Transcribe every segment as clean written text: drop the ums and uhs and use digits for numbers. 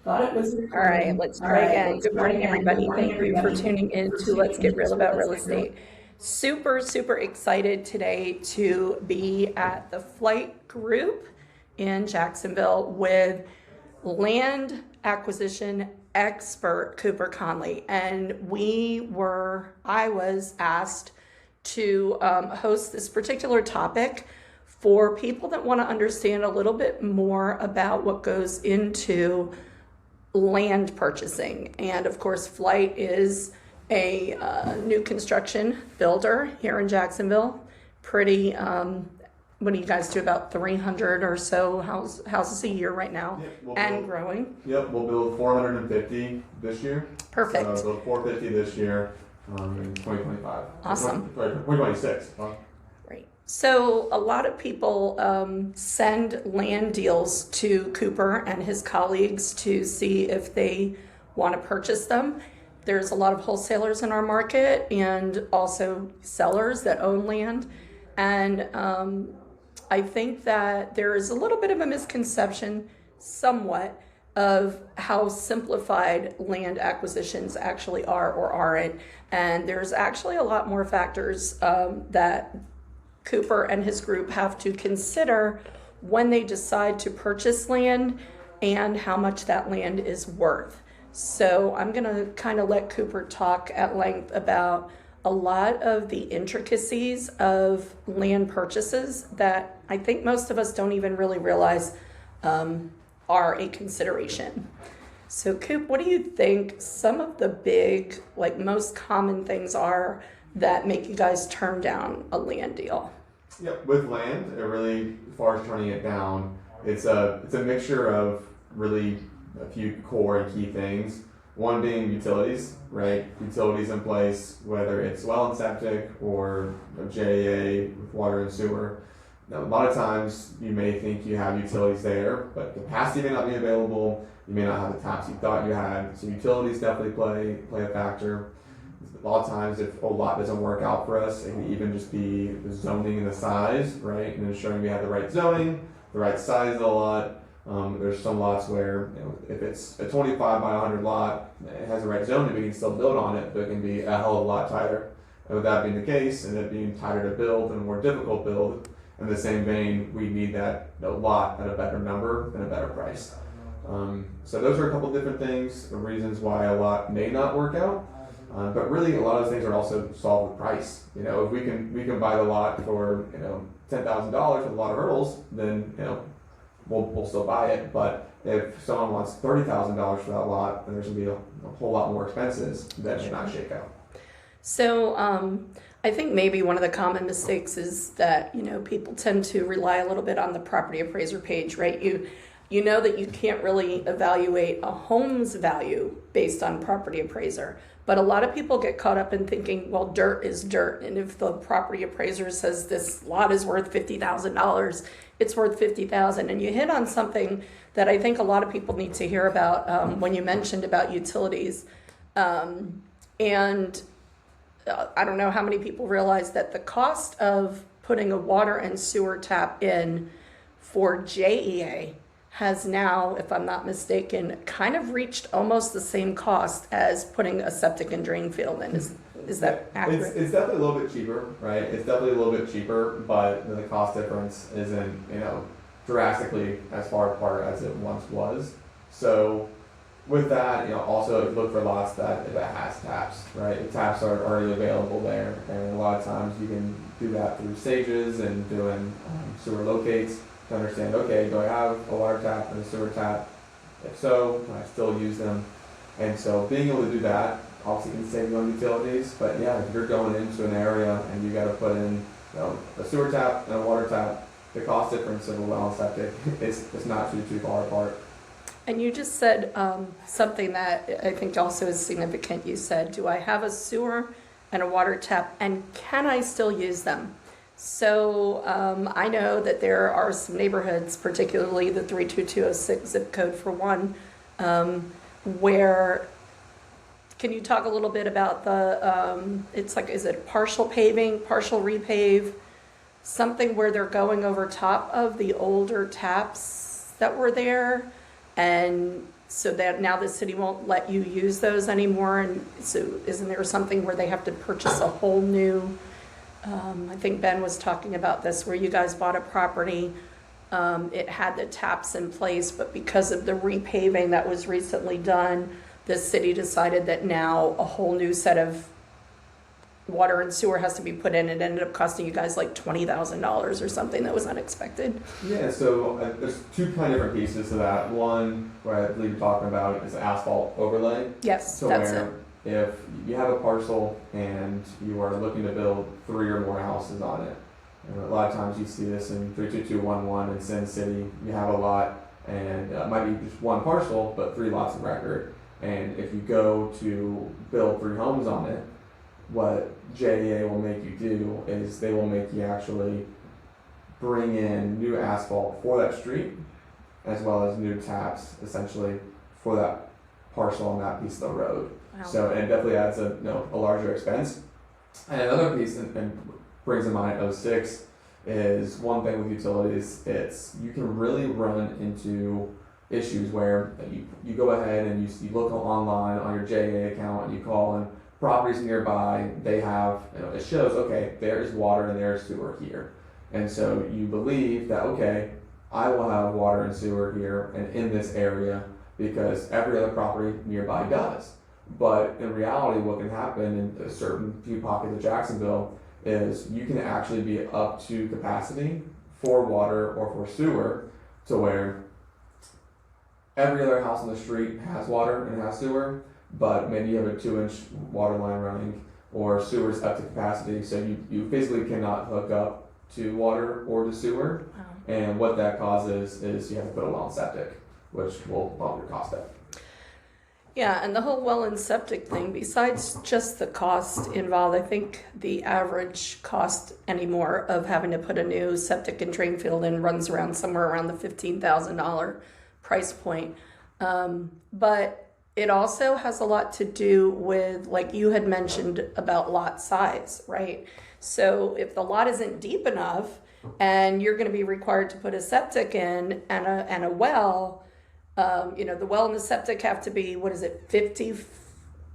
Thought it was All right, recording. let's All try right, again. let's Good try morning, again. Good everybody. morning, Thank you for everybody. Thank tuning you in for to Let's tuning Get in Real to About Let's Real Get Real. Estate. Super excited today to be at the Flight Group in Jacksonville with land acquisition expert Cooper Conley. And I was asked to host this particular topic for people that want to understand a little bit more about what goes into land purchasing. And of course, Flight is a new construction builder here in Jacksonville. Pretty, what do you guys do? About 300 or so houses a year right now, and growing. Yep, we'll build 450 this year. Perfect. So build 450 this year in 2025. Awesome. 2026. Right. So a lot of people send land deals to Cooper and his colleagues to see if they want to purchase them. There's a lot of wholesalers in our market and also sellers that own land. And I think that there is a little bit of a misconception, somewhat, of how simplified land acquisitions actually are or aren't. And there's actually a lot more factors that Cooper and his group have to consider when they decide to purchase land and how much that land is worth. So I'm going to kind of let Cooper talk at length about a lot of the intricacies of land purchases that I think most of us don't even really realize are a consideration. So Coop, what do you think some of the big, like most common things are that make you guys turn down a land deal? Yep, with land, it really, as far as turning it down, it's a mixture of really a few core and key things. One being utilities, right? Utilities in place, whether it's well and septic or a JA with water and sewer. Now, a lot of times you may think you have utilities there, but capacity may not be available. You may not have the taps you thought you had. So utilities definitely play a factor. A lot of times, if a lot doesn't work out for us, it can even just be the zoning and the size, right? And ensuring we have the right zoning, the right size of the lot. There's some lots where, if it's a 25 by 100 lot, it has the right zoning, we can still build on it, but it can be a hell of a lot tighter. And with that being the case, and it being tighter to build and a more difficult build, in the same vein, we need that lot at a better number and a better price. So those are a couple different things, the reasons why a lot may not work out. But really, a lot of those things are also solved with price. If we can buy the lot for $10,000 with a lot of hurdles, then we'll still buy it. But if someone wants $30,000 for that lot, then there's gonna be a whole lot more expenses that should not shake out. So I think maybe one of the common mistakes is that people tend to rely a little bit on the property appraiser page, right? You know that you can't really evaluate a home's value based on property appraiser. But a lot of people get caught up in thinking, well, dirt is dirt. And if the property appraiser says this lot is worth $50,000, it's worth $50,000. And you hit on something that I think a lot of people need to hear about when you mentioned about utilities. And I don't know how many people realize that the cost of putting a water and sewer tap in for JEA has now, if I'm not mistaken, kind of reached almost the same cost as putting a septic and drain field in. Is that accurate? It's definitely a little bit cheaper, right? It's definitely a little bit cheaper, but the cost difference isn't, drastically as far apart as it once was. So with that, also look for lots that has taps, right? The taps are already available there, and a lot of times you can do that through stages and doing sewer locates to understand, okay, do I have a water tap and a sewer tap? If so, can I still use them? And so being able to do that obviously can save you on utilities, but yeah, if you're going into an area and you got to put in a sewer tap and a water tap, the cost difference of a well and septic is not too far apart. And you just said something that I think also is significant. You said, do I have a sewer and a water tap, and can I still use them? So I know that there are some neighborhoods, particularly the 32206 zip code for one, where, can you talk a little bit about is it partial paving, partial repave, something where they're going over top of the older taps that were there? And so that now the city won't let you use those anymore. And so isn't there something where they have to purchase a whole new, I think Ben was talking about this, where you guys bought a property, it had the taps in place, but because of the repaving that was recently done, the city decided that now a whole new set of water and sewer has to be put in. It ended up costing you guys like $20,000 or something that was unexpected. Yeah, so there's two kind of different pieces to that. One, where I believe you're talking about, is asphalt overlay. Yes, So that's it. where if you have a parcel and you are looking to build 3 or more houses on it, and a lot of times you see this in 32211 in Sin City, you have a lot and it might be just one parcel, but 3 lots of record. And if you go to build 3 homes on it, what JEA will make you do is they will make you actually bring in new asphalt for that street, as well as new taps, essentially, for that parcel on that piece of the road. Wow. So it definitely adds a larger expense. And another piece, and brings in mind '06, is one thing with utilities, it's you can really run into issues where you go ahead and you look online on your JEA account and you call and properties nearby, they have, it shows, okay, there is water and there is sewer here. And so you believe that, okay, I will have water and sewer here and in this area because every other property nearby does. But in reality, what can happen in a certain few pockets of Jacksonville is you can actually be up to capacity for water or for sewer, to where every other house on the street has water and has sewer, but maybe you have a 2-inch water line running or sewer's up to capacity, so you physically cannot hook up to water or to sewer. Wow. And what that causes is you have to put a well and septic, which will bump your cost up. Yeah, and the whole well and septic thing, besides just the cost involved, I think the average cost anymore of having to put a new septic and drain field in runs around somewhere around the $15,000 price point. But it also has a lot to do with, like you had mentioned, about lot size, right? So if the lot isn't deep enough and you're going to be required to put a septic in and a well, the well and the septic have to be, 50?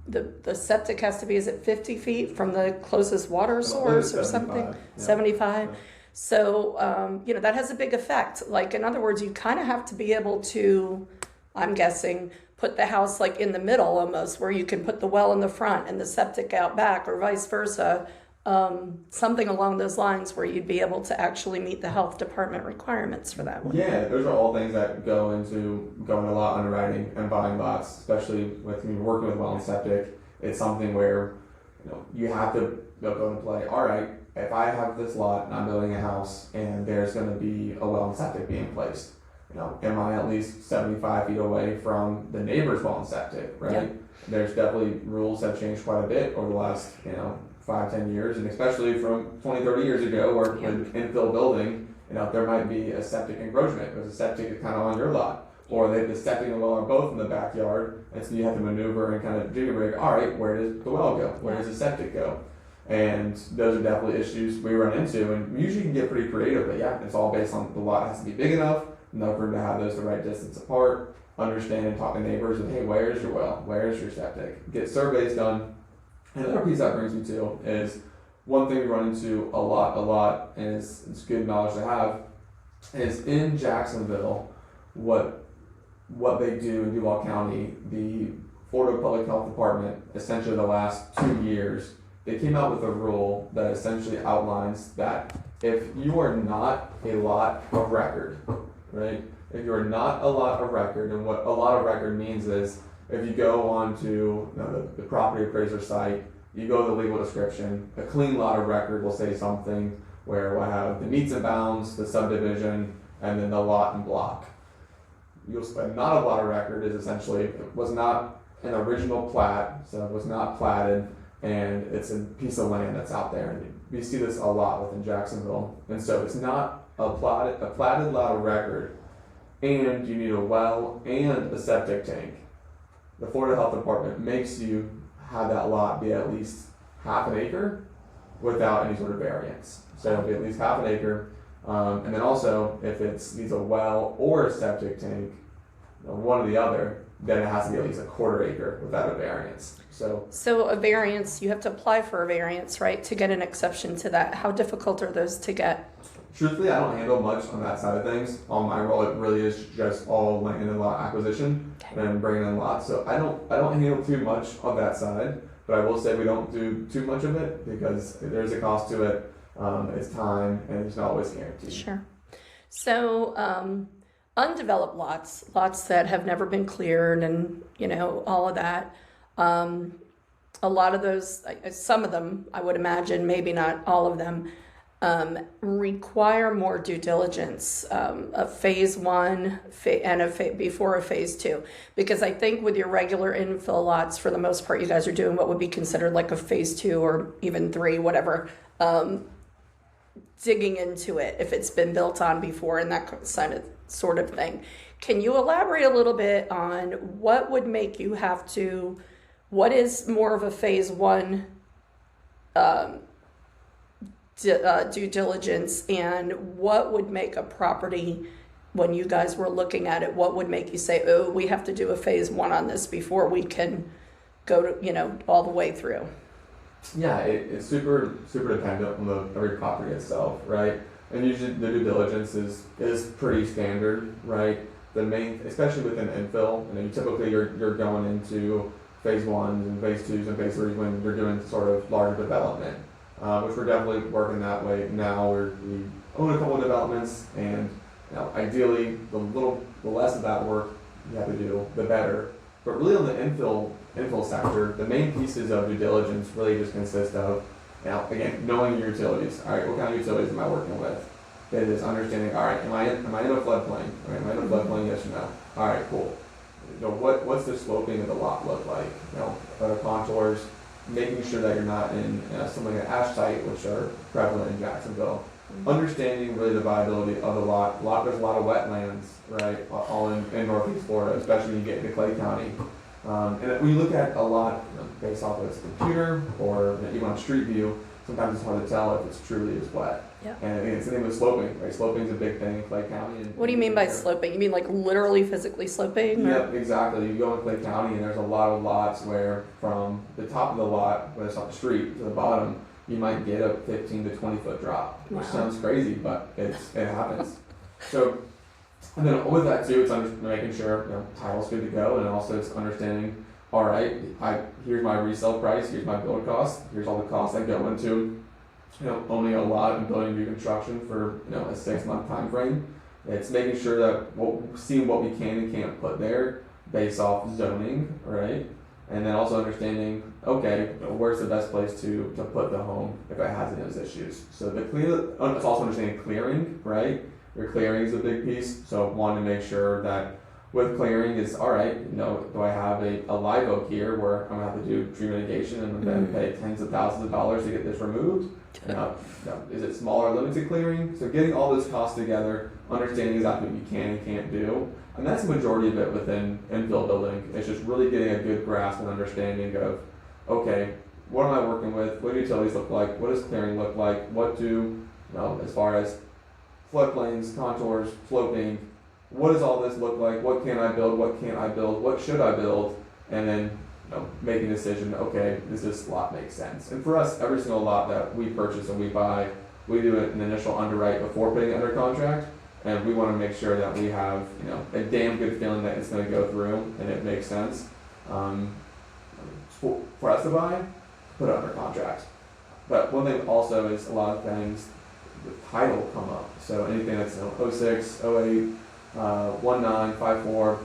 The septic has to be, is it 50 feet from the closest water source or something? Yeah. 75? Yeah. So, that has a big effect. Like, in other words, you kind of have to be able to, I'm guessing, put the house like in the middle almost, where you can put the well in the front and the septic out back, or vice versa. Something along those lines where you'd be able to actually meet the health department requirements for that one. Yeah, those are all things that go into going a lot underwriting and buying lots, especially with working with well and septic. It's something where you have to go and play. All right, if I have this lot and I'm building a house and there's going to be a well and septic being placed, am I at least 75 feet away from the neighbor's well and septic, right? Yeah. There's definitely rules have changed quite a bit over the last, 5-10 years, and especially from 20-30 years ago, where with infill building, there might be a septic encroachment because the septic is kind of on your lot, or the septic and the well are both in the backyard, and so you have to maneuver and kind of jigger rig. All right, where does the well go? Where does the septic go? And those are definitely issues we run into, and we usually can get pretty creative. But yeah, it's all based on the lot has to be big enough room to have those the right distance apart. Understand and talk to neighbors and, hey, where's your well? Where's your septic? Get surveys done. And the other piece that brings me to is one thing we run into a lot, and it's good knowledge to have, is in Jacksonville, what they do in Duval County, the Florida Public Health Department, essentially the last 2 years, they came out with a rule that essentially outlines that if you are not a lot of record, right? If you're not a lot of record, and what a lot of record means is if you go on to the property appraiser site, you go to the legal description, a clean lot of record will say something where we'll have the meets and bounds, the subdivision, and then the lot and block. Not a lot of record is essentially, it was not an original plat, so it was not platted, and it's a piece of land that's out there. And we see this a lot within Jacksonville. And so it's not a platted lot of record, and you need a well and a septic tank. The Florida Health Department makes you have that lot be at least half an acre without any sort of variance. So it'll be at least half an acre. And then also, if it needs a well or a septic tank, one or the other, then it has to be at least a quarter acre without a variance. So a variance, you have to apply for a variance, right, to get an exception to that. How difficult are those to get? Truthfully, I don't handle much on that side of things. On my role, it really is just all land and lot acquisition and bringing in lots. So I don't handle too much of that side, but I will say we don't do too much of it because there's a cost to it. It's time, and it's not always guaranteed. Sure. So undeveloped lots that have never been cleared, and all of that. A lot of those, some of them, I would imagine, maybe not all of them, require more due diligence, a phase one and before a phase two. Because I think with your regular infill lots, for the most part, you guys are doing what would be considered like a phase two or even three, whatever, digging into it if it's been built on before and that sort of thing. Can you elaborate a little bit on what would make you have to, what is more of a phase one due diligence, and what would make a property, when you guys were looking at it, what would make you say, oh, we have to do a phase one on this before we can go to, all the way through? Yeah, it's super dependent on every property itself, right? And usually the due diligence is pretty standard, right? The main, especially within infill, typically you're going into phase ones and phase twos and phase threes when you're doing sort of larger development, which we're definitely working that way now. We own a couple of developments, and ideally the less of that work you have to do, the better. But really on the infill sector, the main pieces of due diligence really just consist of, again, knowing your utilities. All right, what kind of utilities am I working with? It is understanding, all right, am I in a floodplain? Right, am I in a floodplain? Yes or no? All right, cool. What's the sloping of the lot look like? Contours, making sure that you're not in something like an ash site, which are prevalent in Jacksonville. Understanding really the viability of the lot. There's a lot of wetlands, right, all in Northeast Florida, especially when you get into Clay County. And when you look at a lot based off of its computer or even on Street View, sometimes it's hard to tell if it's truly is wet. Yeah. And it's the name of sloping, right? Sloping is a big thing in Clay County. What do you mean by sloping? You mean like literally physically sloping? Yep, exactly. You go in Clay County and there's a lot of lots where from the top of the lot, where it's on the street, to the bottom, you might get a 15 to 20 foot drop, which sounds crazy, but it happens. So, and then with that too, it's making sure title's good to go, and also it's understanding, all right, here's my resale price, here's my build cost, here's all the costs that go into owning a lot and building new construction for a 6-month time frame. It's making sure that seeing what we can and can't put there based off zoning, right? And then also understanding, okay, where's the best place to put the home if it has any of those issues. So it's also understanding clearing, right? Your clearing is a big piece. So wanting to make sure that with clearing is, all right, do I have a live oak here where I'm gonna have to do tree mitigation and then pay tens of thousands of dollars to get this removed? Is it smaller limited clearing? So getting all those costs together, understanding exactly what you can and can't do. And that's the majority of it within infill building. It's just really getting a good grasp and understanding of, okay, what am I working with? What do utilities look like? What does clearing look like? What do, as far as floodplains, contours, sloping, what does all this look like? What can I build? What can't I build? What should I build? And then making a decision, okay, does this lot make sense? And for us, every single lot that we purchase and we buy, we do an initial underwrite before putting it under contract. And we want to make sure that we have, a damn good feeling that it's going to go through and it makes sense. For us to buy, put it under contract. But one thing also is a lot of things, the title come up. So anything that's 06, 08, 19, 54,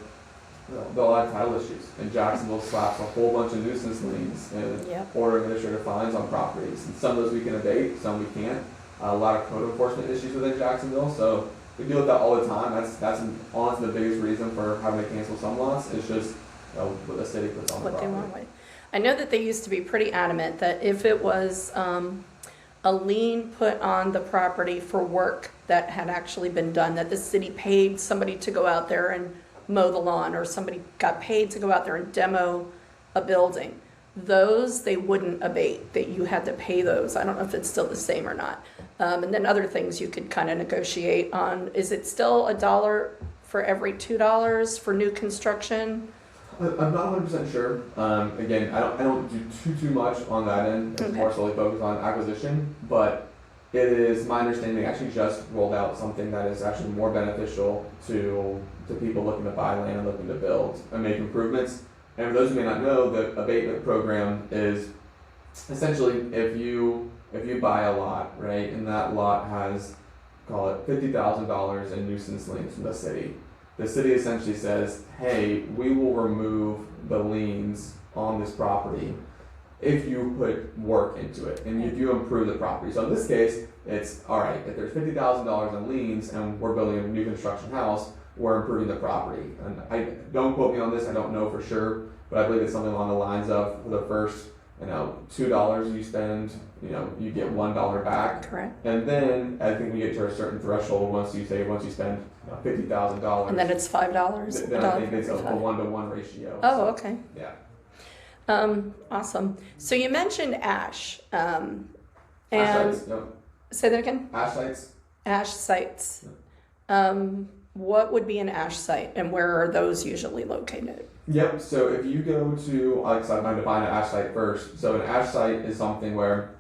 they'll have title issues. And Jacksonville slaps a whole bunch of nuisance liens and order administrative fines on properties. And some of those we can abate, some we can't. A lot of code enforcement issues within Jacksonville. So we deal with that all the time. That's honestly the biggest reason for having to cancel some lots. It's just what the city puts on the property. They want. I know that they used to be pretty adamant that if it was a lien put on the property for work that had actually been done, that the city paid somebody to go out there and mow the lawn, or somebody got paid to go out there and demo a building, those they wouldn't abate, that you had to pay those. I don't know if it's still the same or not. And then other things you could kind of negotiate on. Is it still $1 for every $2 for new construction? I'm not 100% sure. Again, I don't do too much on that end. It's Okay. more solely focused on acquisition, but it is my understanding they actually just rolled out something that is actually more beneficial to people looking to buy land, looking to build and make improvements. And for those who may not know, the abatement program is essentially if you buy a lot, right, and that lot has, call it $50,000 in nuisance liens from the city essentially says, hey, we will remove the liens on this property if you put work into it and if you improve the property. So in this case, it's all right, if there's $50,000 in liens and we're building a new construction house, we're improving the property. And I don't quote me on this, I don't know for sure, but I believe it's something along the lines of for the first, $2 you spend, you get $1 back. Correct. And then I think we get to a cerend threshold once you spend $50,000. And then it's $5. Then I think it's a 1-to-1 ratio. Oh, So, okay. yeah. Awesome. So you mentioned ash. Ash And sites. Yep. say that again. Ash sites. Ash sites. What would be an ash site, and where are those usually located? Yep. So if you go to, like I said, I'm going to define an ash site first. So an ash site is something where,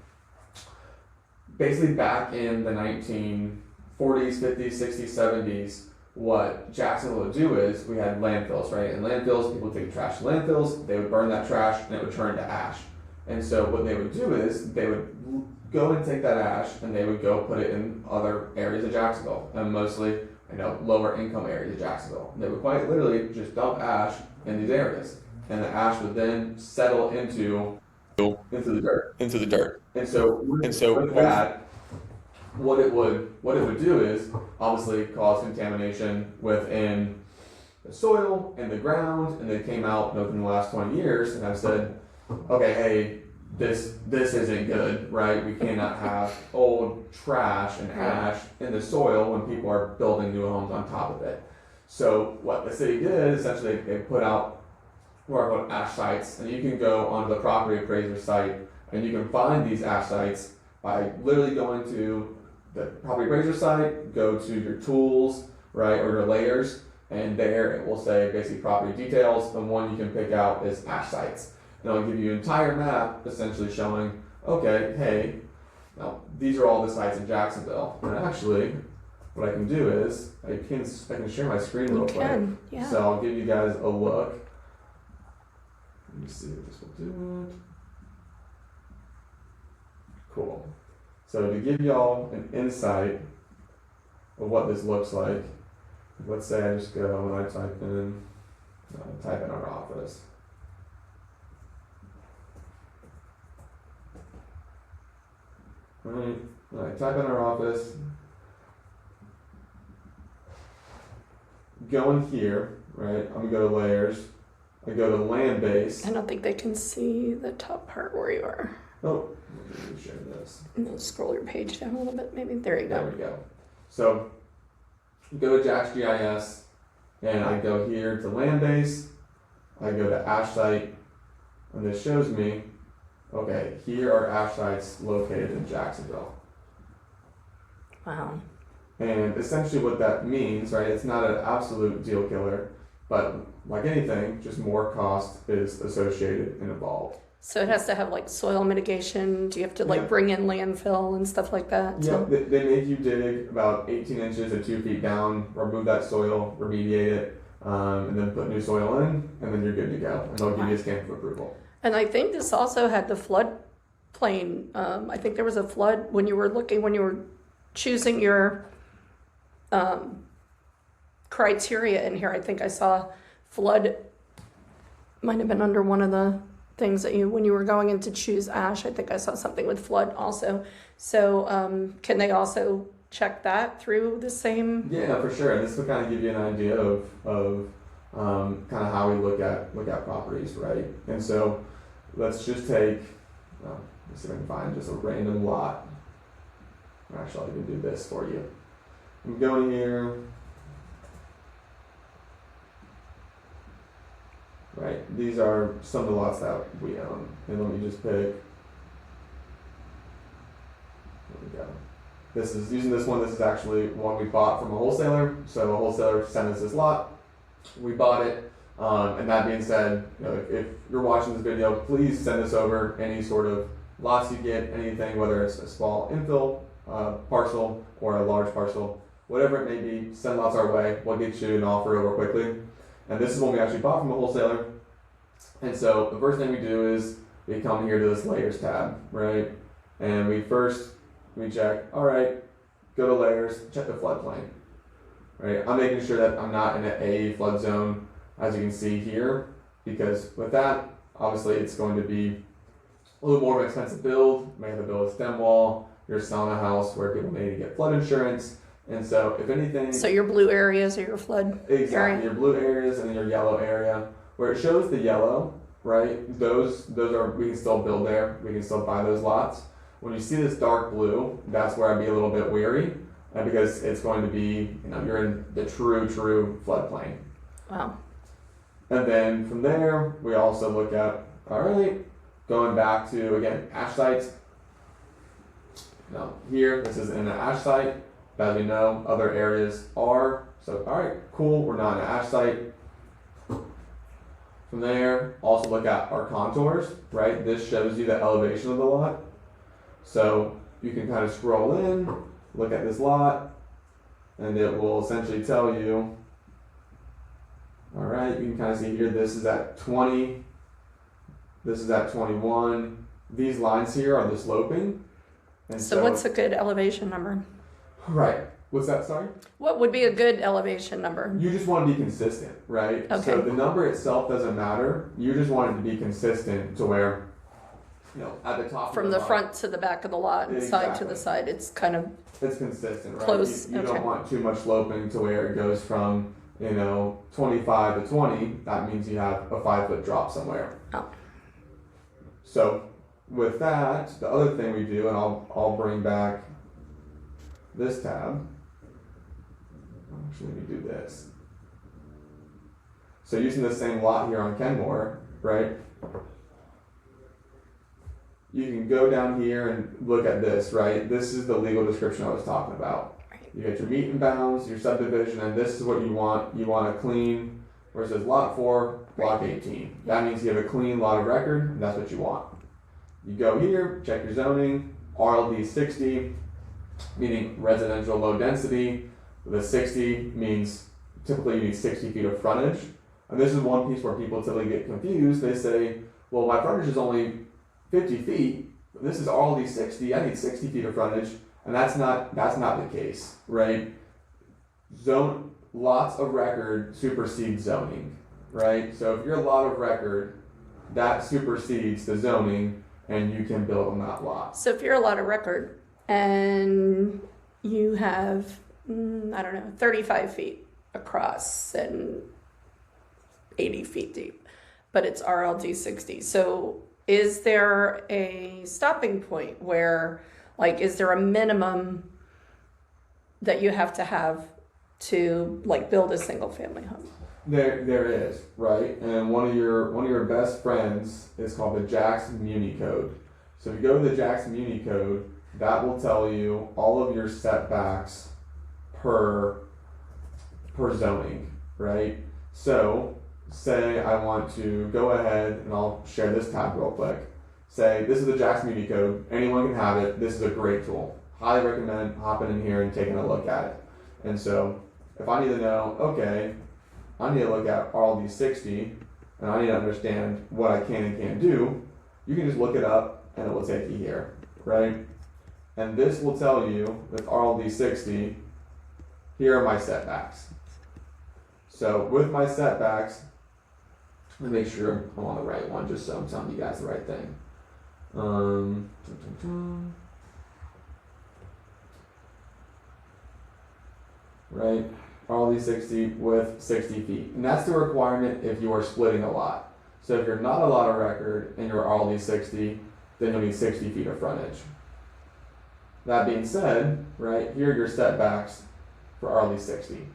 basically, back in the 1940s, 50s, 60s, 70s, what Jacksonville would do is we had landfills, right? And landfills, people would take trash to landfills. They would burn that trash, and it would turn to ash. And so what they would do is they would go and take that ash, and they would go put it in other areas of Jacksonville, and mostly, lower income areas of Jacksonville. They would quite literally just dump ash in these areas, and the ash would then settle into the dirt. And so with that, what it would do is obviously cause contamination within the soil and the ground, and they came out within the last 20 years and have said, okay, hey, this isn't good, right? We cannot have old trash and ash in the soil when people are building new homes on top of it. So what the city did, essentially, they put out what are called ash sites, and you can go onto the property appraiser site, and you can find these ash sites by literally going to the property appraiser site, go to your tools, right, or your layers, and there it will say basically property details, and one you can pick out is ash sites. And it'll give you an entire map essentially showing, okay, hey, now these are all the sites in Jacksonville. And actually, what I can do is I can share my screen real quick. Yeah. So I'll give you guys a look. Let me see if this will do it. Cool. So to give y'all an insight of what this looks like, let's say I just go and I type in our office. Right. I type in our office. Go in here, right? I'm gonna go to layers. I go to land base. I don't think they can see the top part where you are. Oh, let me share this. And scroll your page down a little bit, maybe. There you There go. we go. So go to Jax GIS, and I go here to land base. I go to ash site, and this shows me, okay, here are ash sites located in Jacksonville. Wow. And essentially what that means, right, it's not an absolute deal killer, but like anything, just more cost is associated and involved. So it has to have like soil mitigation. Do you have to like Yeah. bring in landfill and stuff like that? Yeah, So- they make you dig about 18 inches to 2 feet down, remove that soil, remediate it, and then put new soil in, and then you're good to go. And they'll give you a stamp of approval. And I think this also had the flood plain. I think there was a flood when you were choosing your criteria in here. I think I saw flood might have been under one of the things that when you were going in to choose ash. I think I saw something with flood also. So can they also check that through the same? Yeah, for sure. And this will kind of give you an idea of kind of how we look at properties, right? And so let's just take, let's see if I can find just a random lot. Actually, I can do this for you. I'm going here. Right, these are some of the lots that we own. And let me just pick. There we go. This is using this one. This is actually one we bought from a wholesaler. So a wholesaler sent us this lot. We bought it. And that being said, if you're watching this video, please send us over any sort of lots you get, anything, whether it's a small infill parcel or a large parcel, whatever it may be, send lots our way. We'll get you an offer over quickly. And this is when we actually bought from a wholesaler. And so the first thing we do is we come here to this layers tab, right? And we check, all right, go to layers, check the floodplain, right? I'm making sure that I'm not in an A flood zone, as you can see here, because with that, obviously it's going to be a little more of an expensive build. You may have to build a stem wall. You're selling a house where people may need to get flood insurance. And so if anything... So your blue areas are your flood Exactly, area? your blue areas and then your yellow area. Where it shows the yellow, right, those are, we can still build there. We can still buy those lots. When you see this dark blue, that's where I'd be a little bit weary, because it's going to be, you're in the true floodplain. Wow. And then from there, we also look at, all right, going back to, again, ash sites. Now here, this is in an ash site. As we know, other areas are. So, all right, cool, we're not in an ash site. From there, also look at our contours, right? This shows you the elevation of the lot. So you can kind of scroll in, look at this lot, and it will essentially tell you, all right, you can kind of see here, this is at 20, this is at 21. These lines here are the sloping. And So what's a good elevation number? Right. What's that, sorry? What would be a good elevation number? You just want to be consistent, right? Okay. So the number itself doesn't matter. You just want it to be consistent to where, at the top From of the lot, front to the back of the lot and side to Exactly. the side, it's kind of it's consistent, right? Close, You okay. don't want too much sloping to where it goes from, 25 to 20. That means you have a 5-foot drop somewhere. Oh. So with that, the other thing we do, and I'll bring back this tab. Actually, let me do this. So using the same lot here on Kenmore, right? You can go down here and look at this, right? This is the legal description I was talking about. Right. You get your meet and bounds, your subdivision, and this is what you want. You want a clean, where it says lot 4, block 18. That means you have a clean lot of record, and that's what you want. You go here, check your zoning, RLD 60, meaning residential low density. The 60 means typically you need 60 feet of frontage. And this is one piece where people typically get confused. They say, well, my frontage is only 50 feet. This is RLD 60. I need 60 feet of frontage. And that's not the case, right? Lots of record supersedes zoning, right? So if you're a lot of record, that supersedes the zoning and you can build on that lot. So if you're a lot of record and you have, 35 feet across and 80 feet deep, but it's RLD 60. So is there a stopping point where, is there a minimum that you have to have to build a single family home? There is, right? And one of your best friends is called the Jackson Muni Code. So if you go to the Jackson Muni Code, that will tell you all of your setbacks per zoning, right? So say I want to go ahead, and I'll share this tab real quick. Say this is the Jackson Muni Code. Anyone can have it. This is a great tool. Highly recommend hopping in here and taking a look at it. And so if I need to know, okay, I need to look at RLD 60, and I need to understand what I can and can't do, you can just look it up, and it will take you here, right? And this will tell you, with RLD 60, here are my setbacks. So with my setbacks, let me make sure I'm on the right one, just so I'm telling you guys the right thing. Right? RLD 60 with 60 feet. And that's the requirement if you are splitting a lot. So if you're not a lot of record and you're RLD 60, then you'll need 60 feet of frontage. That being said, right, here are your setbacks for RLD 60.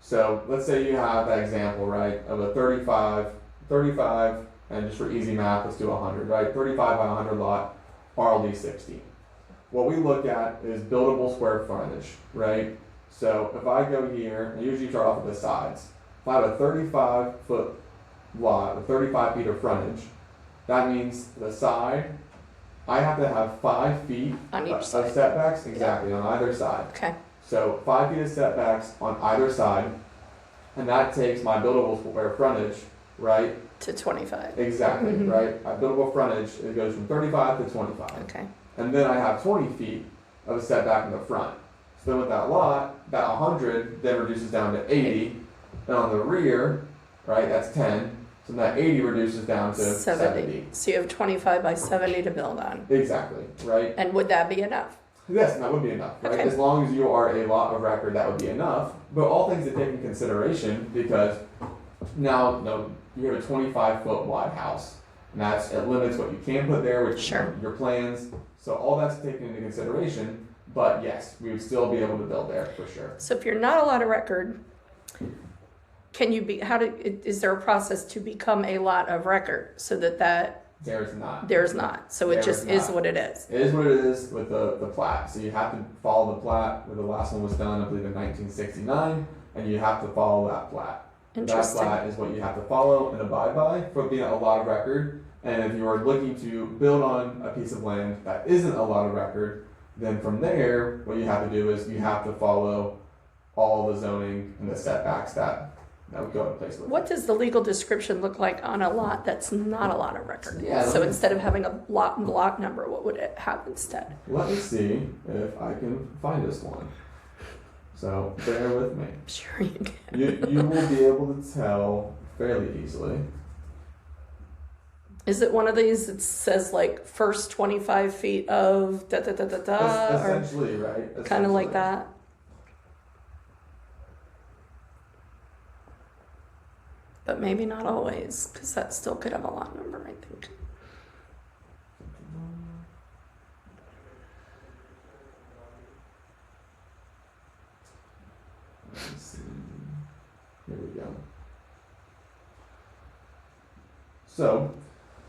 So let's say you have that example, right, of a 35, and just for easy math, let's do 100, right? 35 by 100 lot, RLD 60. What we look at is buildable square frontage, right? So if I go here, I usually start off with the sides. if I have a 35-foot lot with 35 feet of frontage, that means the side, I have to have 5 feet On each of side. setbacks, exactly, on either side. Okay. So 5 feet of setbacks on either side, and that takes my buildable square frontage, right? To 25. Exactly, Mhm. right? My buildable frontage, it goes from 35 to 25. Okay. And then I have 20 feet of a setback in the front. So then with that lot, that 100 then reduces down to 80, and on the rear, right, that's 10. So that 80 reduces down to 70. So you have 25 by 70 to build on. Exactly, right? And would that be enough? Yes, that would be enough, right? Okay. As long as you are a lot of record, that would be enough. But all things to take into consideration, because now, you have a 25-foot wide house, and it limits what you can put there, which Sure. your plans. So all that's taken into consideration. But yes, we would still be able to build there for sure. So if you're not a lot of record, can you be, is there a process to become a lot of record so that There's not. there's not? So it There's just is not. what it is. It is what it is with the plat. So you have to follow the plat. Where the last one was done, I believe, in 1969, and you have to follow that plat. That Interesting. plat is what you have to follow and abide by for being a lot of record. And if you are looking to build on a piece of land that isn't a lot of record, then from there, what you have to do is you have to follow all the zoning and the setbacks that would go in place with it. What does the legal description look like on a lot that's not a lot of record? Yeah, So let me- instead of having a lot and block number, what would it have instead? Let me see if I can find this one. So bear with me. I'm sure you can. You will be able to tell fairly easily. Is it one of these that says like first 25 feet of da da da da da? Or Essentially, right? kind of like Essentially. that? But maybe not always, because that still could have a lot number, I think. Let's see. Here we go. So,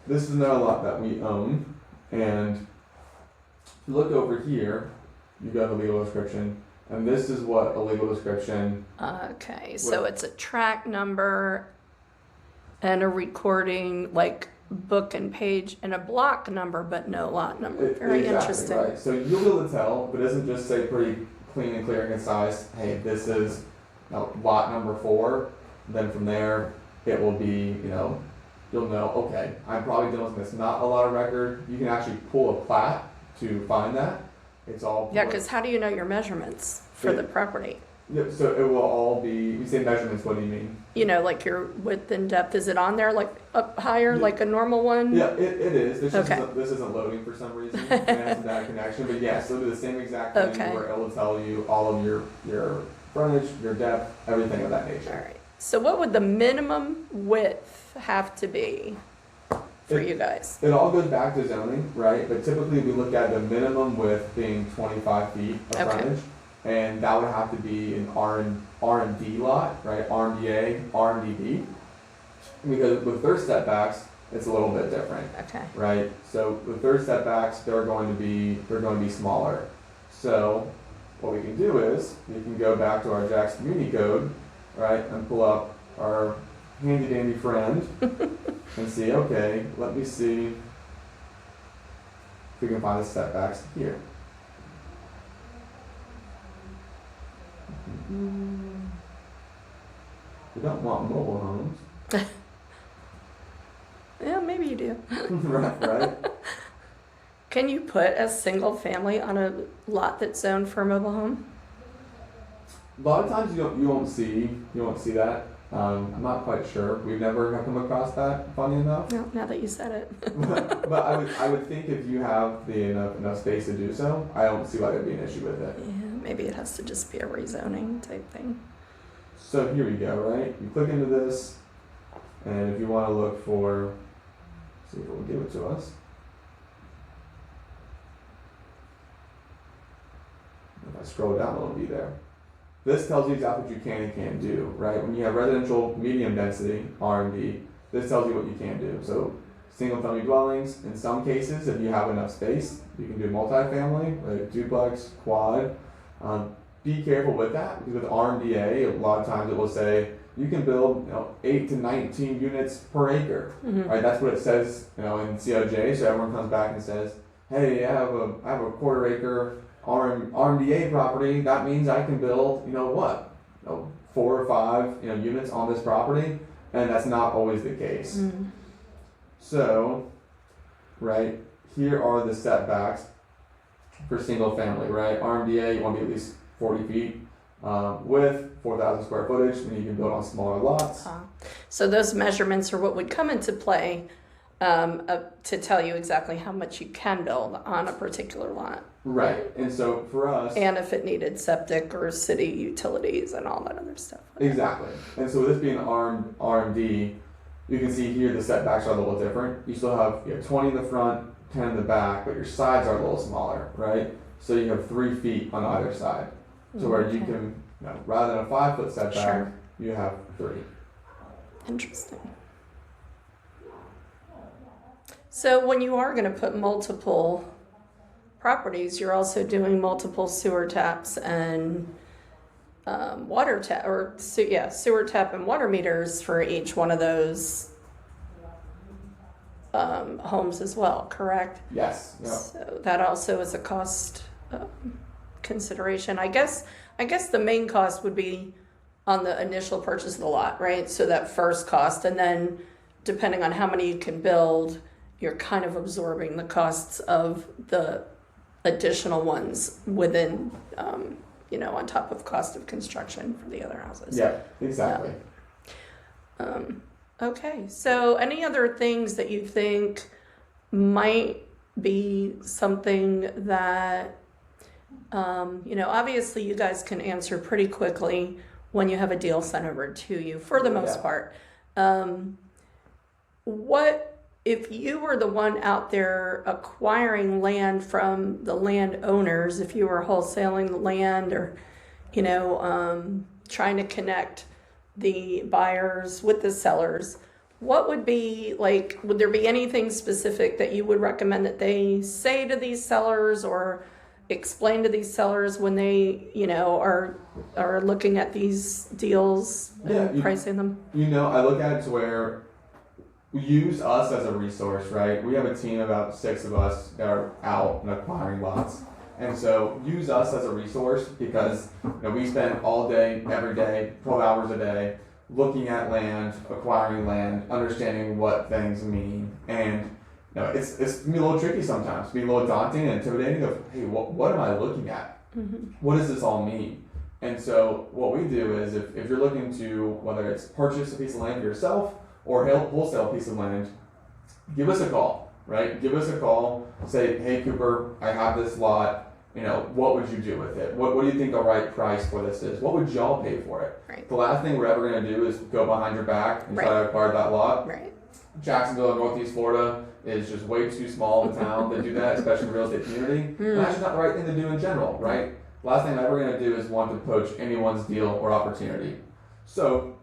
this is another lot that we own, and if you look over here, you got the legal description, and this is what a legal description. Okay, so What- it's a track number and a recording, like book and page, and a block number, but no lot number. Very Exactly, interesting. right. So you'll be able to tell, but it doesn't just say pretty clean and clear and concise. Hey, this is lot number 4. Then from there, it will be you'll know. Okay, I'm probably doing something that's not a lot of record. You can actually pull a plat to find that. It's all Yeah, because how do you know your measurements for Yeah. the property? Yep, so it will all be. You say measurements. What do you mean? You know, like your width and depth. Is it on there like up higher, Yeah. like a normal one? Yeah, it is. Okay. This isn't loading for some reason. It has some data connection, but yes, it'll do the same exact thing. Okay. Where it will tell you all of your frontage, your depth, everything of that All nature. right. So what would the minimum width have to be for It- you guys? It all goes back to zoning, right? But typically we look at the minimum width being 25 feet of Okay. frontage, and that would have to be an R&D lot, right? RMDA, RMDB. Because with their setbacks, it's a little bit different. Okay. Right, so with third setbacks, they're going to be smaller. So what we can do is we can go back to our Jack's Community Code, right, and pull up our handy dandy friend and see. Okay, let me see if we can find the setbacks here. We don't want mobile homes, Yeah, maybe you do. right? Can you put a single family on a lot that's zoned for a mobile home? A lot of times you won't see that. I'm not quite sure. We've never come across that. Funny enough, No, now that you said it. but I would think if you have enough space to do so, I don't see why there'd be an issue with it. Yeah, maybe it has to just be a rezoning type thing. So here we go. Right, you click into this, and if you want to look for, see if it will give it to us. If I scroll down, it'll be there. This tells you exactly what you can and can't do, right? When you have residential medium density, RMD, this tells you what you can do. So single family dwellings, in some cases, if you have enough space, you can do multifamily, like duplex, quad. Be careful with that, because with RMDA, a lot of times it will say you can build 8 to 19 units per acre, right? That's what it says in COJ. So everyone comes back and says, hey, I have a quarter acre RMDA property. That means I can build 4 or 5 units on this property, and that's not always the case. So, right, here are the setbacks for single family, right? RMDA, you want to be at least 40 feet width, 4,000 square footage, and you can build on smaller lots. So those measurements are what would come into play to tell you exactly how much you can build on a particular lot. Right, and so for us... And if it needed septic or city utilities and all that other stuff. Exactly. And so with this being RMD, you can see here the setbacks are a little different. You still have 20 in the front, 10 in the back, but your sides are a little smaller, right? So you have 3 feet on either side. So where you can, rather than a 5-foot setback, you have 3. Interesting. So when you are going to put multiple properties, you're also doing multiple sewer taps and water tap, or sewer tap and water meters for each one of those homes as well, correct? Yes. Yeah. So that also is a cost consideration. I guess the main cost would be on the initial purchase of the lot, right? So that first cost, and then depending on how many you can build, you're kind of absorbing the costs of the additional ones within, on top of cost of construction for the other houses. Yeah, exactly. Okay, so any other things that you think might be something that, obviously you guys can answer pretty quickly when you have a deal sent over to you, for the most part. What if you were the one out there acquiring land from the landowners, if you were wholesaling the land or, trying to connect the buyers with the sellers, what would be would there be anything specific that you would recommend that they say to these sellers or explain to these sellers when they, are looking at these deals and pricing them? I look at it to where we use us as a resource, right? We have a team of about 6 of us that are out and acquiring lots. And so use us as a resource because we spend all day, every day, 12 hours a day, looking at land, acquiring land, understanding what things mean. And it's can be a little tricky sometimes, it can be a little daunting and intimidating of, hey, what am I looking at? What does this all mean? And so what we do is if you're looking to, whether it's purchase a piece of land for yourself or wholesale a piece of land, give us a call, right? Give us a call, say, hey, Cooper, I have this lot, what would you do with it? What do you think the right price for this is? What would y'all pay for it? Right. The last thing we're ever going to do is go behind your back and try to acquire that lot. Right. Jacksonville, Northeast Florida is just way too small of a town to do that, especially in the real estate community. And that's just not the right thing to do in general, right? Last thing I'm ever going to do is want to poach anyone's deal or opportunity. So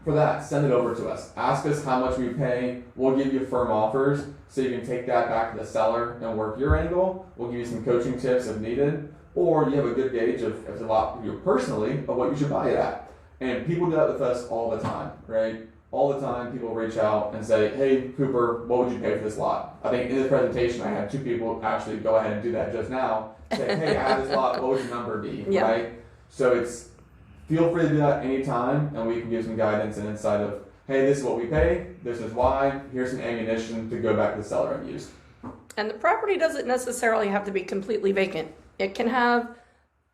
for that, send it over to us. Ask us how much we pay. We'll give you firm offers so you can take that back to the seller and work your angle. We'll give you some coaching tips if needed. Or you have a good gauge of a lot you personally of what you should buy it at. And people do that with us all the time, right? All the time people reach out and say, hey, Cooper, what would you pay for this lot? I think in this presentation I had 2 people actually go ahead and do that just now. Say, hey, I have this lot, what would your number be, right? So feel free to do that anytime, and we can give some guidance and insight of, hey, this is what we pay, this is why, here's some ammunition to go back to the seller and use. And the property doesn't necessarily have to be completely vacant. It can have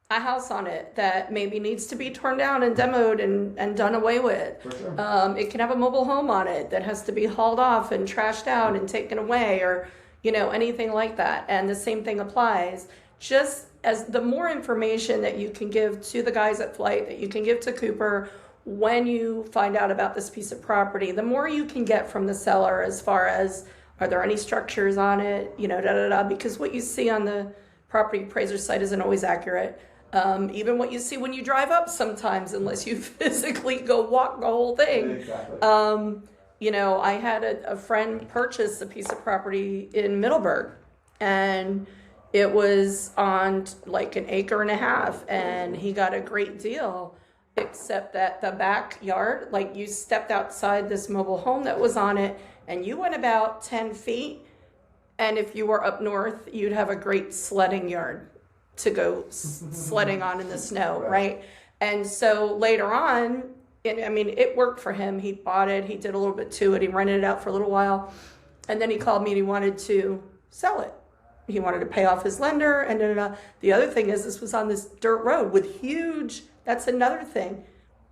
a house on it that maybe needs to be torn down and demoed and done away with. For sure. It can have a mobile home on it that has to be hauled off and trashed out and taken away, or anything like that. And the same thing applies. Just as the more information that you can give to the guys at Flight, that you can give to Cooper when you find out about this piece of property, the more you can get from the seller as far as, are there any structures on it, because what you see on the property appraiser site isn't always accurate. Even what you see when you drive up sometimes, unless you physically go walk the whole thing. Exactly. I had a friend purchase a piece of property in Middleburg, and it was on like 1.5 acres, and he got a great deal. except that the backyard, like you stepped outside this mobile home that was on it, and you went about 10 feet. And if you were up north, you'd have a great sledding yard to go sledding on in the snow, right? And so later on, I mean, it worked for him. He bought it, he did a little bit to it, he rented it out for a little while. And then he called me and he wanted to sell it. He wanted to pay off his lender and da, da, da. The other thing is, this was on this dirt road with huge, that's another thing.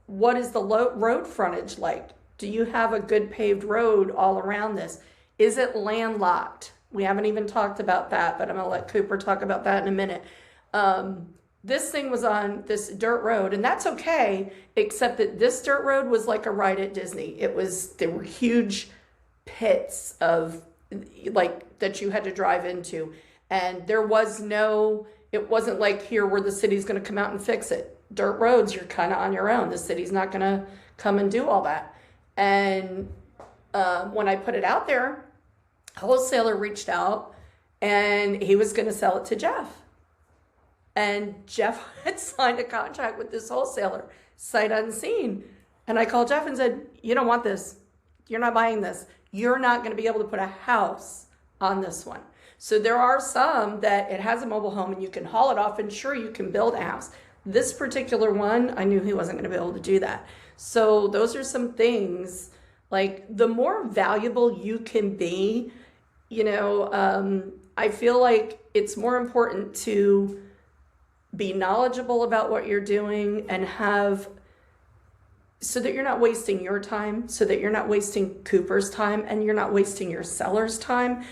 What is the road frontage like? Do you have a good paved road all around this? Is it landlocked? We haven't even talked about that, but I'm going to let Cooper talk about that in a minute. This thing was on this dirt road, and that's okay, except that this dirt road was like a ride at Disney. There were huge pits of like that you had to drive into, and there was it wasn't like here where the city's going to come out and fix it. Dirt roads, you're kind of on your own. The city's not going to come and do all that. And when I put it out there, a wholesaler reached out and he was going to sell it to Jeff. And Jeff had signed a contract with this wholesaler, sight unseen. And I called Jeff and said, you don't want this. You're not buying this. You're not going to be able to put a house on this one. So there are some that it has a mobile home and you can haul it off and sure, you can build a house. This particular one, I knew he wasn't going to be able to do that. So those are some things, like the more valuable you can be, I feel like it's more important to be knowledgeable about what you're doing and so that you're not wasting your time, so that you're not wasting Cooper's time, and you're not wasting your seller's time.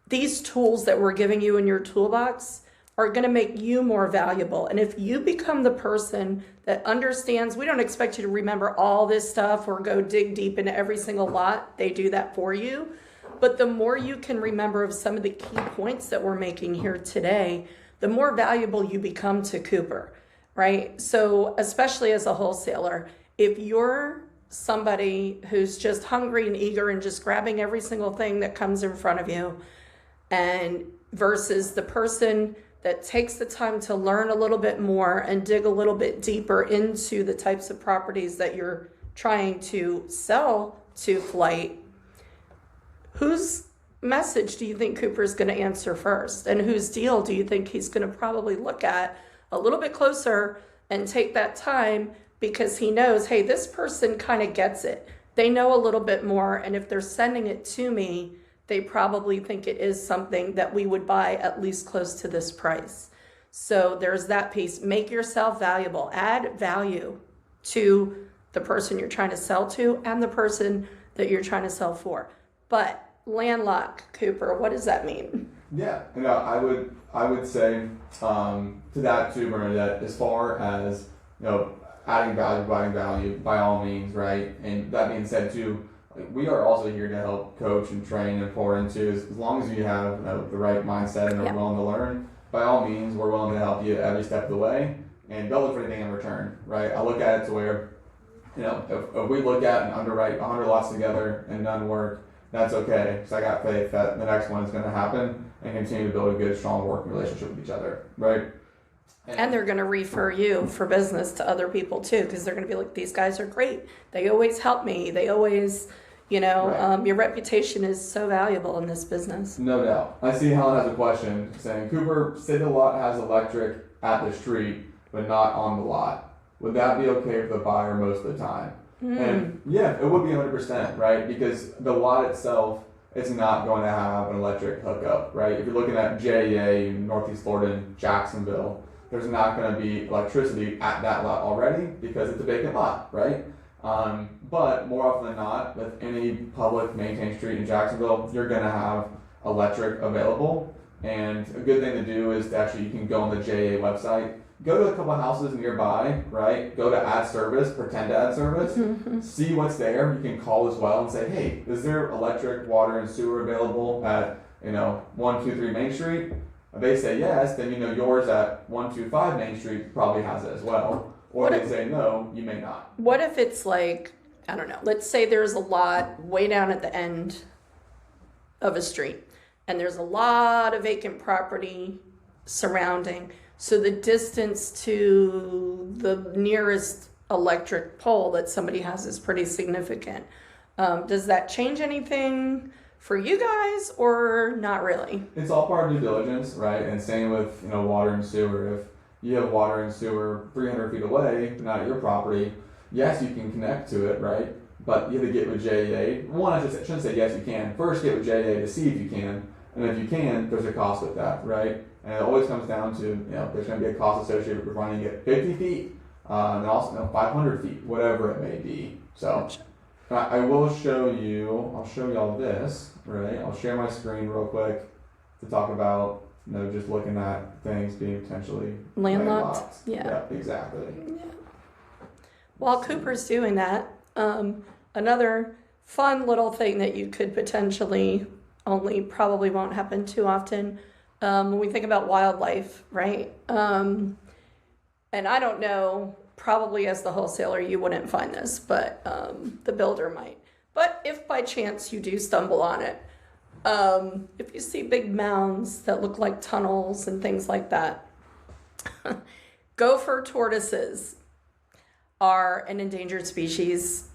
These tools that we're giving you in your toolbox are going to make you more valuable. And if you become the person that understands, we don't expect you to remember all this stuff or go dig deep into every single lot. They do that for you. But the more you can remember of some of the key points that we're making here today, the more valuable you become to Cooper, right? So especially as a wholesaler, if you're somebody who's just hungry and eager and just grabbing every single thing that comes in front of you, and versus the person that takes the time to learn a little bit more and dig a little bit deeper into the types of properties that you're trying to sell to Flight, whose message do you think Cooper's going to answer first? And whose deal do you think he's going to probably look at a little bit closer and take that time because he knows, hey, this person kind of gets it. They know a little bit more, and if they're sending it to me, they probably think it is something that we would buy at least close to this price. So there's that piece. Make yourself valuable. Add value to the person you're trying to sell to and the person that you're trying to sell for. But landlock, Cooper, what does that mean? Yeah, I would say to that too, Myrna, that as far as adding value by all means, right? And that being said too, we are also here to help coach and train and pour into as long as you have the right mindset and are willing to learn. By all means, we're willing to help you every step of the way, and don't look for anything in return, right? I look at it to where, if we look at and underwrite 100 lots together and none work, that's okay, because I got faith that the next one is going to happen and continue to build a good, strong working relationship with each other, right? And they're going to refer you for business to other people too, because they're going to be like, these guys are great. They always help me. They always, right. Your reputation is so valuable in this business. No doubt. I see Helen has a question saying, Cooper, say the lot has electric at the street, but not on the lot. Would that be okay for the buyer most of the time? And yeah, it would be 100%, right? Because the lot itself is not going to have an electric hookup, right? If you're looking at JEA in Northeast Florida and Jacksonville, there's not going to be electricity at that lot already because it's a vacant lot, right? But more often than not, with any public maintained street in Jacksonville, you're going to have electric available. And a good thing to do is you can go on the JEA website, go to a couple of houses nearby, right? Go to add service, pretend to add service, see what's there. You can call as well and say, hey, is there electric, water, and sewer available at 123 Main Street? If they say yes, then yours at 125 Main Street probably has it as well. Or they say no, you may not. What if it's like, I don't know, let's say there's a lot way down at the end of a street and there's a lot of vacant property surrounding. So the distance to the nearest electric pole that somebody has is pretty significant. Does that change anything for you guys or not really? It's all part of due diligence, right? And same with water and sewer. If you have water and sewer 300 feet away, not at your property, yes, you can connect to it, right? But you have to get with JEA. One, I shouldn't say yes, you can. First, get with JEA to see if you can, and if you can, there's a cost with that, right? And it always comes down to there's going to be a cost associated with running it 50 feet, and also 500 feet, whatever it may be. So. Gotcha. I will show you, I'll show y'all this, right? I'll share my screen real quick to talk about, just looking at things being potentially Landlocked. Yeah. Exactly. Yeah. While Cooper's doing that, another fun little thing that you could potentially, only probably won't happen too often, when we think about wildlife, right? And I don't know, probably as the wholesaler you wouldn't find this, but the builder might. But if by chance you do stumble on it, if you see big mounds that look like tunnels and things like that, gopher tortoises are an endangered species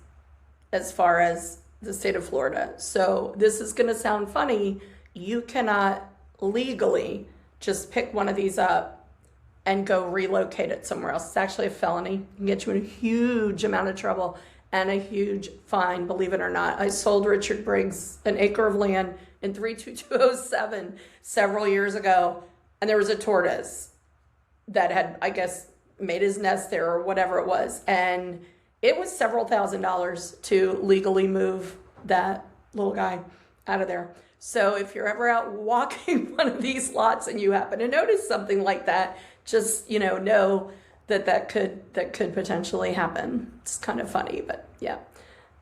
as far as the state of Florida. So this is going to sound funny. You cannot legally just pick one of these up and go relocate it somewhere else. It's actually a felony. It can get you in a huge amount of trouble and a huge fine, believe it or not. I sold Richard Briggs an acre of land in 32207 several years ago, and there was a tortoise that had, I guess, made his nest there or whatever it was. And it was several $1,000s to legally move that little guy out of there. So if you're ever out walking one of these lots and you happen to notice something like that, just know that could potentially happen. It's kind of funny, but yeah.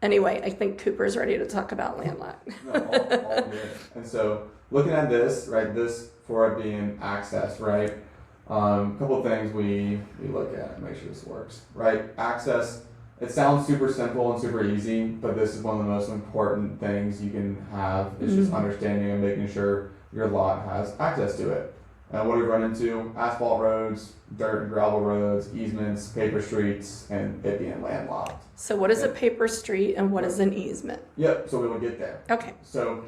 Anyway, I think Cooper's ready to talk about landlocked. No, all good. And so looking at this, right, this for it being access, right? Couple of things we look at to make sure this works, right? Access, it sounds super simple and super easy, but this is one of the most important things you can have is just understanding and making sure your lot has access to it. And what do we run into? Asphalt roads, dirt and gravel roads, easements, paper streets, and it being landlocked. So what is a paper street and what is an easement? Yep, so we will get there. Okay. So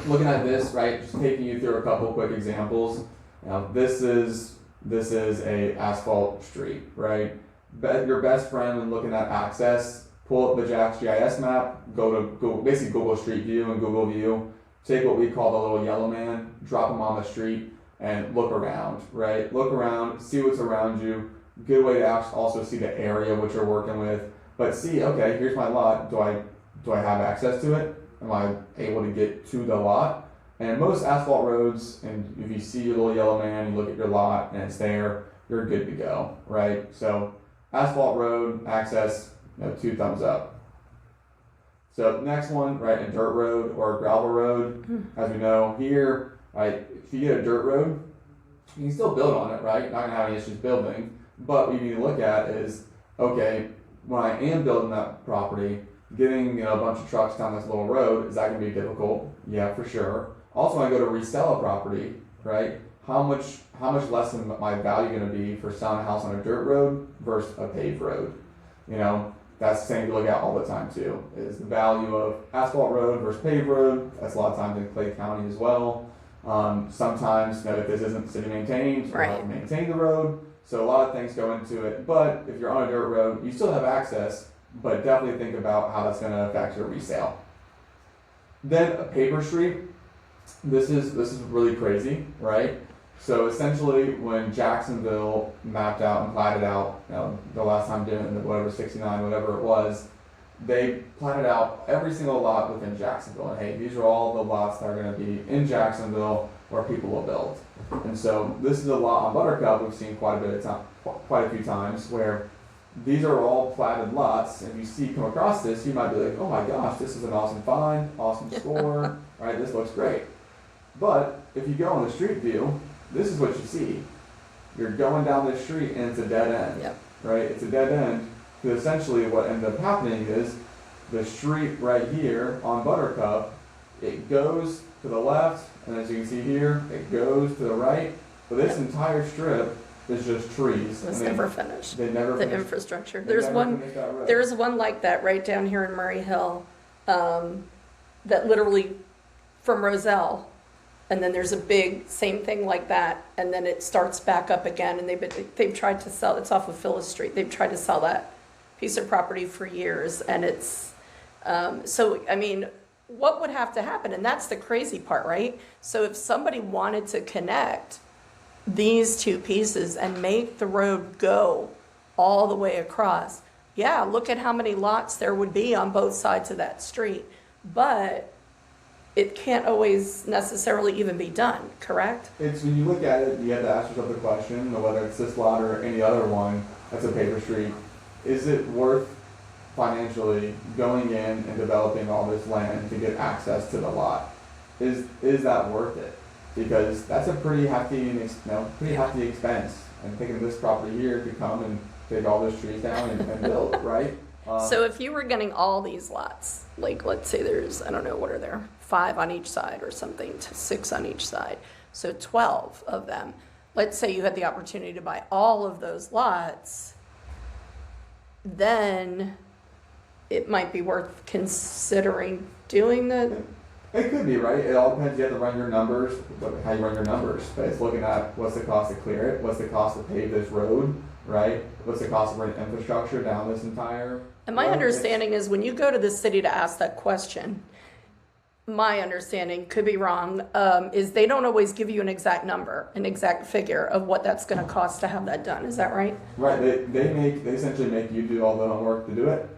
looking at this, right, just taking you through a couple quick examples. Now this is a asphalt street, right? Your best friend when looking at access, pull up the Jack's GIS map, go to Google, basically Google Street View and Google View, take what we call the little yellow man, drop him on the street, and look around, right? Look around, see what's around you. Good way to also see the area which you're working with. But see, okay, here's my lot. Do I have access to it? Am I able to get to the lot? And most asphalt roads, and if you see your little yellow man, you look at your lot and it's there, you're good to go, right? So asphalt road, access, 2 thumbs up. So next one, right, a dirt road or a gravel road. As we know here, right, if you get a dirt road, you can still build on it, right? Not gonna have any issues building. But what you need to look at is, okay, when I am building that property, getting a bunch of trucks down this little road, is that gonna be difficult? Yeah, for sure. Also, when I go to resell a property, right? How much less than my value gonna be for selling a house on a dirt road versus a paved road? That's the same to look at all the time too, is the value of asphalt road versus paved road. That's a lot of times in Clay County as well. Sometimes, if this isn't city maintained, you have to maintain the road. So a lot of things go into it. But if you're on a dirt road, you still have access, but definitely think about how that's going to affect your resale. Then a paper street. This is really crazy, right? So essentially, when Jacksonville mapped out and platted out, the last time doing whatever 69, whatever it was, they platted out every single lot within Jacksonville. And hey, these are all the lots that are going to be in Jacksonville where people will build. And so this is a lot on Buttercup we've seen quite a few times where these are all platted lots. And if you come across this, you might be like, oh my gosh, this is an awesome find, awesome score, right? This looks great. But if you go on the street view, this is what you see. You're going down this street and it's a dead end, right? It's a dead end. Because essentially what ended up happening is the street right here on Buttercup, it goes to the left, and as you can see here, it goes to the right. But this entire strip is just trees. It was and never finished. They never The finished, infrastructure. they There's never one. finished that road. There's one like that right down here in Murray Hill, that literally from Roselle, and then there's a big same thing like that, and then it starts back up again. And they've tried to sell. It's off of Phyllis Street. They've tried to sell that piece of property for years, and it's so. I mean, what would have to happen? And that's the crazy part, right? So if somebody wanted to connect these two pieces and make the road go all the way across, yeah, look at how many lots there would be on both sides of that street. But it can't always necessarily even be done, correct? It's when you look at it, you have to ask yourself the question, whether it's this lot or any other one that's a paper street, is it worth financially going in and developing all this land to get access to the lot? Is that worth it? Because that's a pretty hefty hefty expense. And thinking this property here could come and take all those trees down and build, right? So if you were getting all these lots, like let's say there's, I don't know, what are there, 5 on each side or something, 6 on each side, so 12 of them. Let's say you had the opportunity to buy all of those lots, then it might be worth considering doing the. It could be, right? It all depends. You have to run your numbers, how you run your numbers. But it's looking at what's the cost to clear it, what's the cost to pave this road, right? What's the cost of running infrastructure down this entire. And my road? understanding is when you go to the city to ask that question, my understanding, could be wrong, is they don't always give you an exact number, an exact figure of what that's going to cost to have that done. Is that right? Right. They essentially make you do all the homework to do it.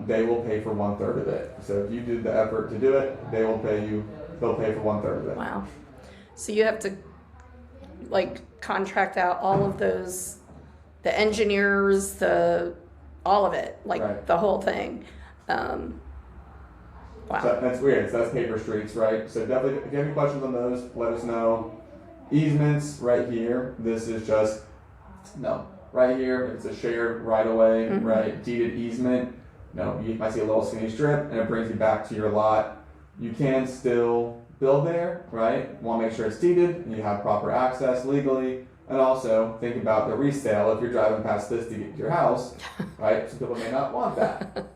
They will pay for 1/3 of it. So if you do the effort to do it, they'll pay for 1/3 of it. Wow. So you have to like contract out all of those, the engineers, all of it, like Right. the whole thing. Wow. So that's weird. So that's paper streets, right? So definitely, if you have any questions on those, let us know. Easements right here. This is just right here. It's a shared right of way, Mhm. right? Deeded easement. You might see a little skinny strip, and it brings you back to your lot. You can still build there, right? Want to make sure it's deeded and you have proper access legally. And also think about the resale if you're driving past this to get to your house, right? Some people may not want that.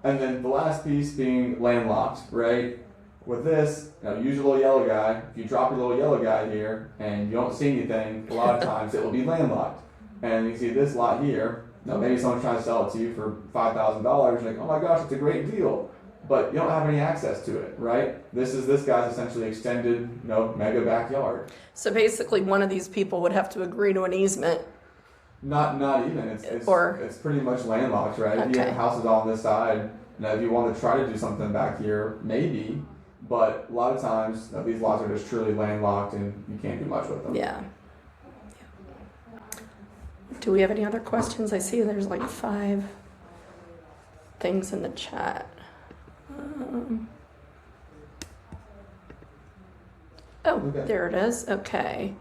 And then the last piece being landlocked, right? With this, use your little yellow guy. If you drop your little yellow guy here and you don't see anything, a lot of times it will be landlocked. And you see this lot here, maybe someone's trying to sell it to you for $5,000. You're like, oh my gosh, it's a great deal. But you don't have any access to it, right? This guy's essentially extended, mega backyard. So basically one of these people would have to agree to an easement. Not even. It's pretty much landlocked, right? Okay. You have houses on this side. If you want to try to do something back here, maybe. But a lot of times, these lots are just truly landlocked, and you can't do much with them. Yeah. Do we have any other questions? I see there's like 5 things in the chat. Okay. There it is. Okay.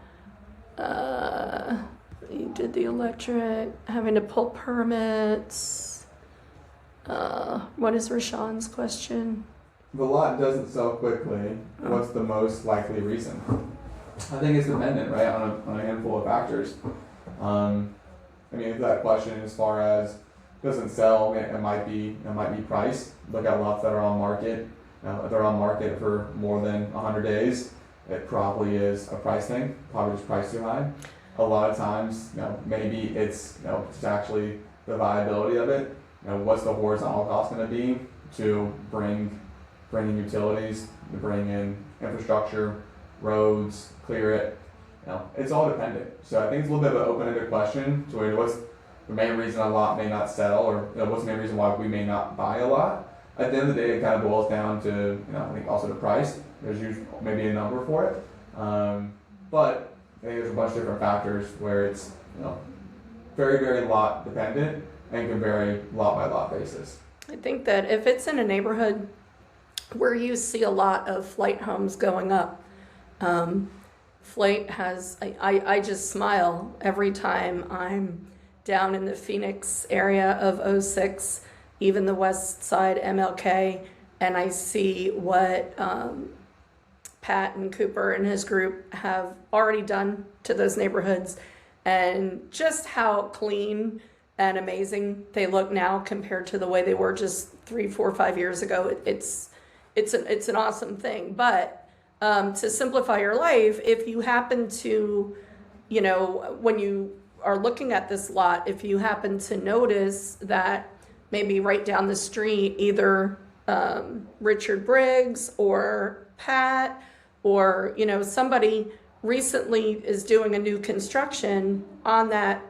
You did the electric, having to pull permits. What is Rashawn's question? The lot doesn't sell quickly. What's the most likely reason? I think it's dependent, right, on a handful of factors. That question as far as doesn't sell, it might be price. Look at lots that are on market. If they're on market for more than 100 days, it probably is a price thing. Probably just priced too high. A lot of times, maybe it's just actually the viability of it. What's the horizontal cost going to be to bring in utilities, to bring in infrastructure, roads, clear it. It's all dependent. So I think it's a little bit of an open-ended question to where what's the main reason a lot may not sell, or what's the main reason why we may not buy a lot. At the end of the day, it kind of boils down to I think also the price. There's usually maybe a number for it, but I think there's a bunch of different factors where it's very, very lot dependent and can vary lot by lot basis. I think that if it's in a neighborhood where you see a lot of flight homes going up, Flight has, I just smile every time I'm down in the Phoenix area of 06, even the west side MLK, and I see what Pat and Cooper and his group have already done to those neighborhoods. and just how clean and amazing they look now compared to the way they were just 3, 4, 5 years ago. It's an awesome thing. But to simplify your life, if you happen to, when you are looking at this lot, if you happen to notice that maybe right down the street, either Richard Briggs or Pat or, somebody recently is doing a new construction on that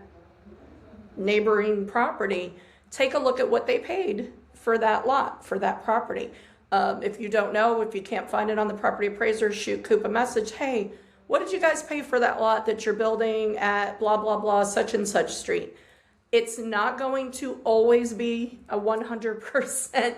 neighboring property, take a look at what they paid for that lot, for that property. If you don't know, if you can't find it on the property appraiser, shoot Coop a message. Hey, what did you guys pay for that lot that you're building at blah, blah, blah, such and such street? It's not going to always be a 100%,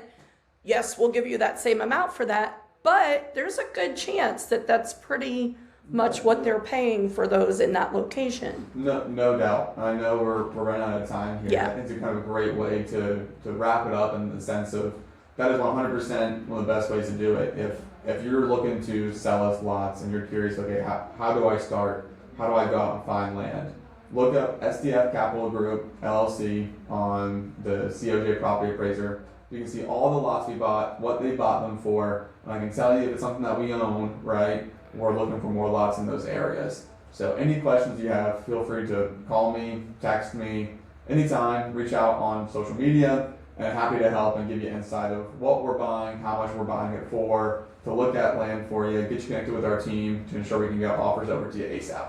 yes, we'll give you that same amount for that, but there's a good chance that that's pretty much what they're paying for those in that location. No doubt. I know we're running out of time here. Yeah. I think it's a kind of a great way to wrap it up in the sense of that is 100% one of the best ways to do it. If you're looking to sell us lots and you're curious, okay, how do I start? How do I go out and find land? Look up SDF Capital Group, LLC on the COJ Property Appraiser. You can see all the lots we bought, what they bought them for, and I can tell you if it's something that we own, right? We're looking for more lots in those areas. So any questions you have, feel free to call me, text me, anytime, reach out on social media, and I'm happy to help and give you insight of what we're buying, how much we're buying it for, to look at land for you, get you connected with our team to ensure we can get offers over to you ASAP.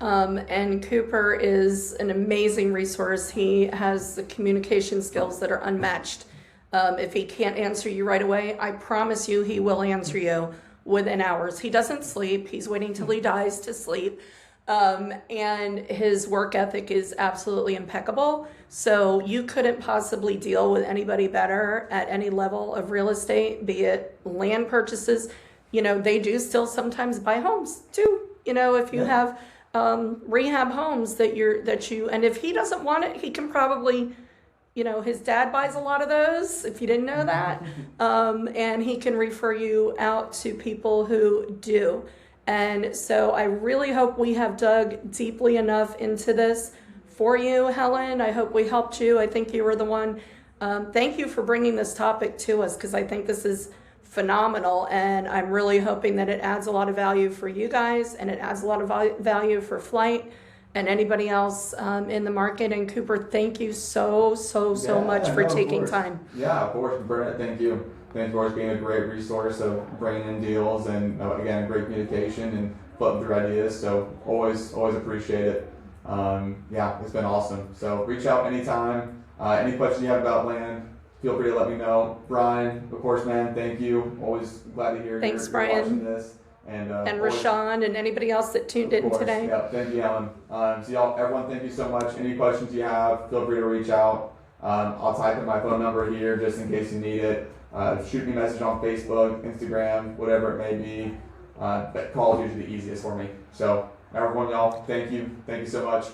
And Cooper is an amazing resource. He has the communication skills that are unmatched. If he can't answer you right away, I promise you he will answer you within hours. He doesn't sleep. He's waiting till he dies to sleep. And his work ethic is absolutely impeccable. So you couldn't possibly deal with anybody better at any level of real estate, be it land purchases. They do still sometimes buy homes too. If you have rehab homes that and if he doesn't want it, he can probably, his dad buys a lot of those, if you didn't know that. And he can refer you out to people who do. And so I really hope we have dug deeply enough into this for you, Helen. I hope we helped you. I think you were the one. Thank you for bringing this topic to us, because I think this is phenomenal, and I'm really hoping that it adds a lot of value for you guys, and it adds a lot of value for Flight and anybody else in the market. And Cooper, thank you so much for taking time. Yeah, of course, Bernadette, thank you. Thanks for being a great resource of bringing in deals and again, great communication and flipping through ideas. So always appreciate it. It's been awesome. So reach out anytime. Any questions you have about land, feel free to let me know. Brian, of course, man, thank you. Always glad to hear Thanks, you're Brian. watching this. And Rashawn and anybody else that tuned in today. Yep, thank you, Helen. So y'all, everyone, thank you so much. Any questions you have, feel free to reach out. I'll type in my phone number here just in case you need it. Shoot me a message on Facebook, Instagram, whatever it may be. But call is usually the easiest for me. So everyone, y'all, thank you. Thank you so much.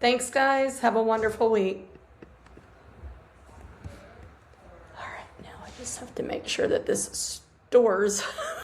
Thanks, guys. Have a wonderful week. All right, now I just have to make sure that this stores.